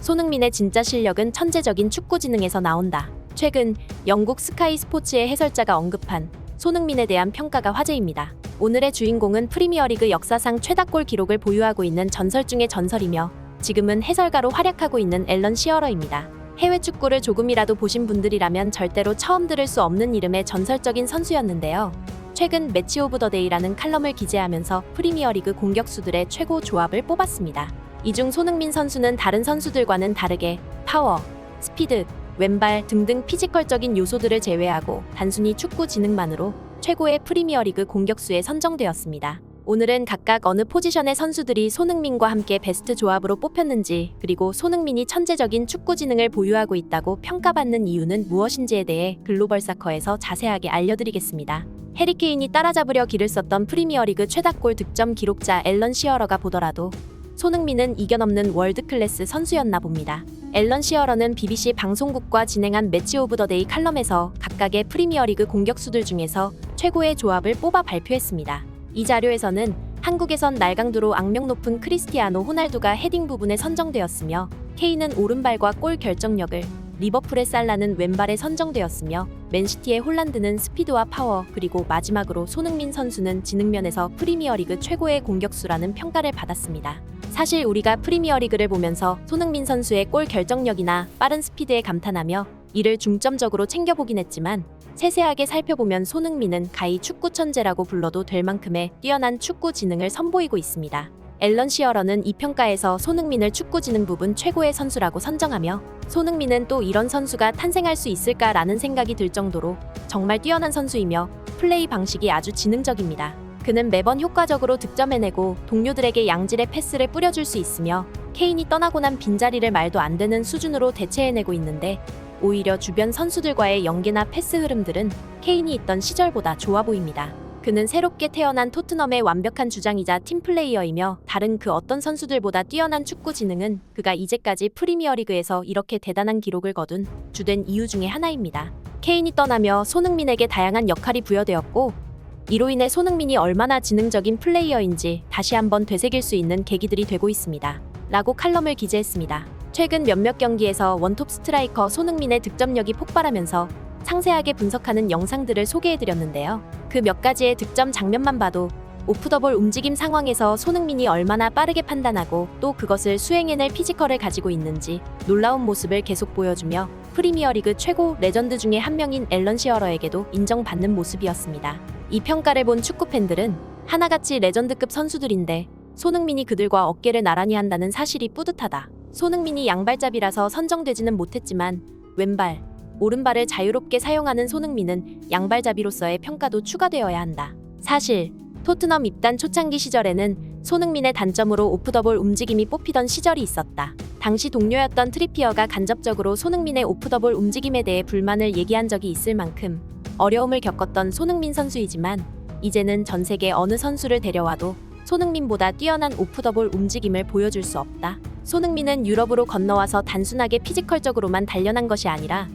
손흥민의 진짜 실력은 천재적인 축구 지능에서 나온다. 최근 영국 스카이 스포츠의 해설자가 언급한 손흥민에 대한 평가가 화제입니다. 오늘의 주인공은 프리미어리그 역사상 최다골 기록을 보유하고 있는 전설 중의 전설이며 지금은 해설가로 활약하고 있는 앨런 시어러입니다. 해외 축구를 조금이라도 보신 분들이라면 절대로 처음 들을 수 없는 이름의 전설적인 선수였는데요. 최근 매치 오브 더 데이라는 칼럼을 기재하면서 프리미어리그 공격수들의 최고 조합을 뽑았습니다. 이 중 손흥민 선수는 다른 선수들과는 다르게 파워, 스피드, 왼발 등등 피지컬적인 요소들을 제외하고 단순히 축구 지능만으로 최고의 프리미어리그 공격수에 선정되었습니다. 오늘은 각각 어느 포지션의 선수들이 손흥민과 함께 베스트 조합으로 뽑혔는지, 그리고 손흥민이 천재적인 축구 지능을 보유하고 있다고 평가받는 이유는 무엇인지에 대해 글로벌 사커에서 자세하게 알려드리겠습니다. 해리 케인이 따라잡으려 기를 썼던 프리미어리그 최다골 득점 기록자 앨런 시어러가 보더라도 손흥민은 이겨넘는 월드클래스 선수였나 봅니다. 앨런 시어러는 BBC 방송국과 진행한 매치 오브 더 데이 칼럼에서 각각의 프리미어리그 공격수들 중에서 최고의 조합을 뽑아 발표했습니다. 이 자료에서는 한국에선 날강도로 악명 높은 크리스티아노 호날두가 헤딩 부분에 선정되었으며, 케인은 오른발과 골 결정력을, 리버풀의 살라는 왼발에 선정되었으며, 맨시티의 홀란드는 스피드와 파워, 그리고 마지막으로 손흥민 선수는 지능면에서 프리미어리그 최고의 공격수라는 평가를 받았습니다. 사실 우리가 프리미어리그를 보면서 손흥민 선수의 골 결정력이나 빠른 스피드에 감탄하며 이를 중점적으로 챙겨보긴 했지만, 세세하게 살펴보면 손흥민은 가히 축구 천재라고 불러도 될 만큼의 뛰어난 축구 지능을 선보이고 있습니다. 앨런 시어러는 이 평가에서 손흥민을 축구 지능 부분 최고의 선수라고 선정하며, 손흥민은 또 이런 선수가 탄생할 수 있을까라는 생각이 들 정도로 정말 뛰어난 선수이며 플레이 방식이 아주 지능적입니다. 그는 매번 효과적으로 득점해내고 동료들에게 양질의 패스를 뿌려줄 수 있으며, 케인이 떠나고 난 빈자리를 말도 안 되는 수준으로 대체해내고 있는데, 오히려 주변 선수들과의 연계나 패스 흐름들은 케인이 있던 시절보다 좋아 보입니다. 그는 새롭게 태어난 토트넘의 완벽한 주장이자 팀플레이어이며 다른 그 어떤 선수들보다 뛰어난 축구 지능은 그가 이제까지 프리미어리그에서 이렇게 대단한 기록을 거둔 주된 이유 중에 하나입니다. 케인이 떠나며 손흥민에게 다양한 역할이 부여되었고, 이로 인해 손흥민이 얼마나 지능적인 플레이어인지 다시 한번 되새길 수 있는 계기들이 되고 있습니다. 라고 칼럼을 기재했습니다. 최근 몇몇 경기에서 원톱 스트라이커 손흥민의 득점력이 폭발하면서 상세하게 분석하는 영상들을 소개해드렸는데요. 그 몇 가지의 득점 장면만 봐도 오프 더 볼 움직임 상황에서 손흥민이 얼마나 빠르게 판단하고 또 그것을 수행해낼 피지컬을 가지고 있는지 놀라운 모습을 계속 보여주며 프리미어리그 최고 레전드 중에 한 명인 앨런 시어러에게도 인정받는 모습이었습니다. 이 평가를 본 축구 팬들은 하나같이 레전드급 선수들인데 손흥민이 그들과 어깨를 나란히 한다는 사실이 뿌듯하다. 손흥민이 양발잡이라서 선정되지는 못했지만 왼발, 오른발을 자유롭게 사용하는 손흥민은 양발잡이로서의 평가도 추가되어야 한다. 사실 토트넘 입단 초창기 시절에는 손흥민의 단점으로 오프 더 볼 움직임이 뽑히던 시절이 있었다. 당시 동료였던 트리피어가 간접적으로 손흥민의 오프 더 볼 움직임에 대해 불만을 얘기한 적이 있을 만큼 어려움을 겪었던 손흥민 선수이지만, 이제는 전 세계 어느 선수를 데려와도 손흥민보다 뛰어난 오프 더 볼 움직임을 보여줄 수 없다. 손흥민은 유럽으로 건너와서 단순하게 피지컬적으로만 단련한 것이 아니라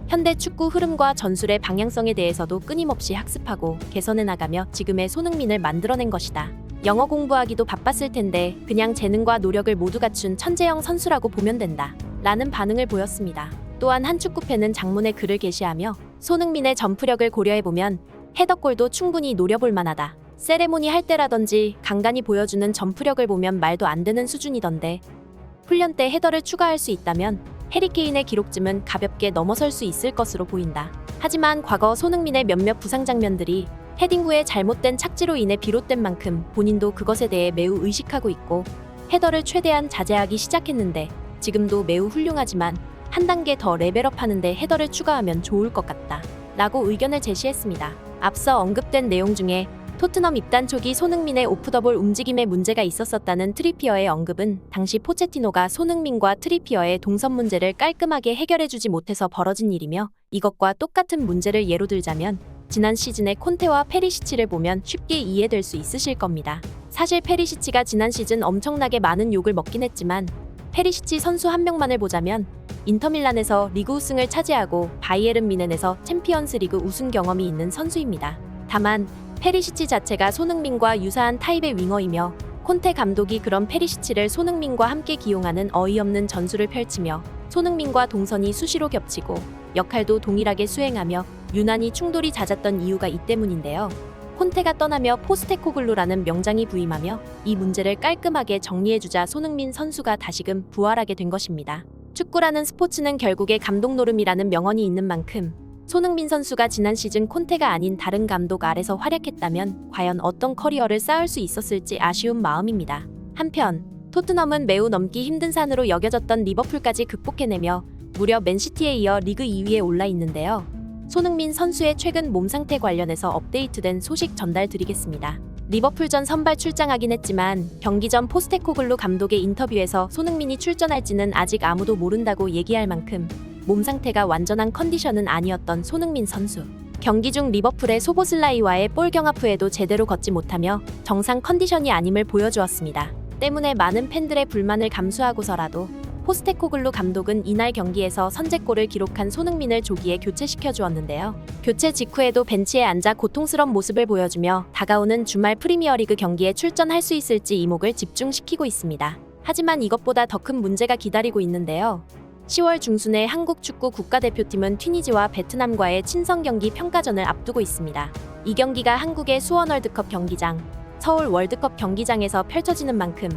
현대 축구 흐름과 전술의 방향성에 대해서도 끊임없이 학습하고 개선해 나가며 지금의 손흥민을 만들어낸 것이다. 영어 공부하기도 바빴을 텐데 그냥 재능과 노력을 모두 갖춘 천재형 선수라고 보면 된다. 라는 반응을 보였습니다. 또한 한 축구팬은 장문의 글을 게시하며 손흥민의 점프력을 고려해보면 헤더골도 충분히 노려볼 만하다. 세레모니 할 때라든지 간간히 보여주는 점프력을 보면 말도 안 되는 수준이던데, 훈련 때 헤더를 추가할 수 있다면 해리 케인의 기록쯤은 가볍게 넘어설 수 있을 것으로 보인다. 하지만 과거 손흥민의 몇몇 부상 장면들이 헤딩 후에 잘못된 착지로 인해 비롯된 만큼 본인도 그것에 대해 매우 의식하고 있고 헤더를 최대한 자제하기 시작했는데, 지금도 매우 훌륭하지만 한 단계 더 레벨업하는데 헤더를 추가하면 좋을 것 같다. 라고 의견을 제시했습니다. 앞서 언급된 내용 중에 토트넘 입단 초기 손흥민의 오프 더 볼 움직임에 문제가 있었었다는 트리피어의 언급은 당시 포체티노가 손흥민과 트리피어의 동선 문제를 깔끔하게 해결해주지 못해서 벌어진 일이며, 이것과 똑같은 문제를 예로 들자면 지난 시즌의 콘테와 페리시치를 보면 쉽게 이해될 수 있으실 겁니다. 사실 페리시치가 지난 시즌 엄청나게 많은 욕을 먹긴 했지만, 페리시치 선수 한 명만을 보자면 인터밀란에서 리그 우승을 차지하고 바이에른 뮌헨에서 챔피언스 리그 우승 경험이 있는 선수입니다. 다만 페리시치 자체가 손흥민과 유사한 타입의 윙어이며 콘테 감독이 그런 페리시치를 손흥민과 함께 기용하는 어이없는 전술을 펼치며 손흥민과 동선이 수시로 겹치고 역할도 동일하게 수행하며 유난히 충돌이 잦았던 이유가 이 때문인데요. 콘테가 떠나며 포스테코글루라는 명장이 부임하며 이 문제를 깔끔하게 정리해주자 손흥민 선수가 다시금 부활하게 된 것입니다. 축구라는 스포츠는 결국에 감독 노름이라는 명언이 있는 만큼 손흥민 선수가 지난 시즌 콘테가 아닌 다른 감독 아래서 활약했다면 과연 어떤 커리어를 쌓을 수 있었을지 아쉬운 마음입니다. 한편 토트넘은 매우 넘기 힘든 산으로 여겨졌던 리버풀까지 극복해내며 무려 맨시티에 이어 리그 2위에 올라 있는데요. 손흥민 선수의 최근 몸 상태 관련해서 업데이트된 소식 전달드리겠습니다. 리버풀전 선발 출장하긴 했지만 경기 전 포스테코글루 감독의 인터뷰에서 손흥민이 출전할지는 아직 아무도 모른다고 얘기할 만큼 몸 상태가 완전한 컨디션은 아니었던 손흥민 선수. 경기 중 리버풀의 소보슬라이와의 볼 경합 후에도 제대로 걷지 못하며 정상 컨디션이 아님을 보여주었습니다. 때문에 많은 팬들의 불만을 감수하고서라도 포스테코글루 감독은 이날 경기에서 선제골을 기록한 손흥민을 조기에 교체시켜 주었는데요. 교체 직후에도 벤치에 앉아 고통스러운 모습을 보여주며 다가오는 주말 프리미어리그 경기에 출전할 수 있을지 이목을 집중시키고 있습니다. 하지만 이것보다 더 큰 문제가 기다리고 있는데요. 10월 중순에 한국 축구 국가대표팀은 튀니지와 베트남과의 친선 경기 평가전을 앞두고 있습니다. 이 경기가 한국의 수원 월드컵 경기장, 서울 월드컵 경기장에서 펼쳐지는 만큼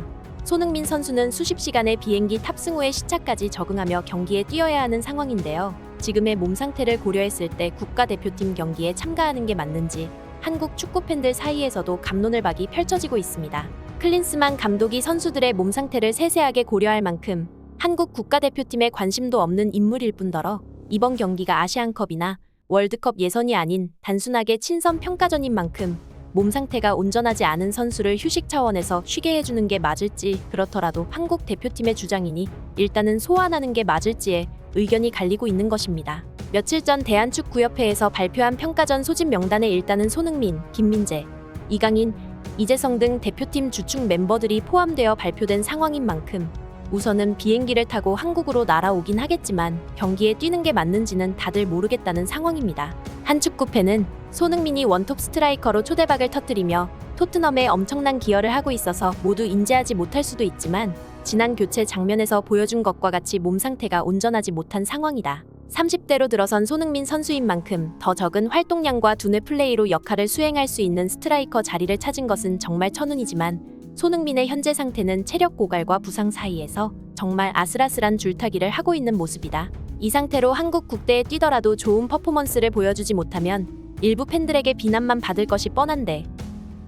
손흥민 선수는 수십 시간의 비행기 탑승 후의 시차까지 적응하며 경기에 뛰어야 하는 상황인데요. 지금의 몸 상태를 고려했을 때 국가대표팀 경기에 참가하는 게 맞는지 한국 축구 팬들 사이에서도 갑론을박이 펼쳐지고 있습니다. 클린스만 감독이 선수들의 몸 상태를 세세하게 고려할 만큼 한국 국가대표팀에 관심도 없는 인물일 뿐더러 이번 경기가 아시안컵이나 월드컵 예선이 아닌 단순하게 친선 평가전인 만큼 몸 상태가 온전하지 않은 선수를 휴식 차원에서 쉬게 해주는 게 맞을지, 그렇더라도 한국 대표팀의 주장이니 일단은 소환하는 게 맞을지에 의견이 갈리고 있는 것입니다. 며칠 전 대한축구협회에서 발표한 평가전 소집 명단에 일단은 손흥민, 김민재, 이강인, 이재성 등 대표팀 주축 멤버들이 포함되어 발표된 상황인 만큼 우선은 비행기를 타고 한국으로 날아오긴 하겠지만 경기에 뛰는 게 맞는지는 다들 모르겠다는 상황입니다. 한 축구팬은 손흥민이 원톱 스트라이커로 초대박을 터뜨리며 토트넘에 엄청난 기여를 하고 있어서 모두 인지하지 못할 수도 있지만 지난 교체 장면에서 보여준 것과 같이 몸 상태가 온전하지 못한 상황이다. 30대로 들어선 손흥민 선수인 만큼 더 적은 활동량과 두뇌 플레이로 역할을 수행할 수 있는 스트라이커 자리를 찾은 것은 정말 천운이지만 손흥민의 현재 상태는 체력 고갈과 부상 사이에서 정말 아슬아슬한 줄타기를 하고 있는 모습이다. 이 상태로 한국 국대에 뛰더라도 좋은 퍼포먼스를 보여주지 못하면 일부 팬들에게 비난만 받을 것이 뻔한데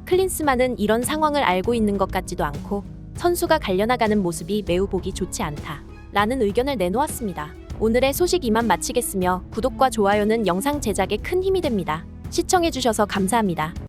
클린스만은 이런 상황을 알고 있는 것 같지도 않고 선수가 갈려나가는 모습이 매우 보기 좋지 않다 라는 의견을 내놓았습니다. 오늘의 소식 이만 마치겠으며 구독과 좋아요는 영상 제작에 큰 힘이 됩니다. 시청해주셔서 감사합니다.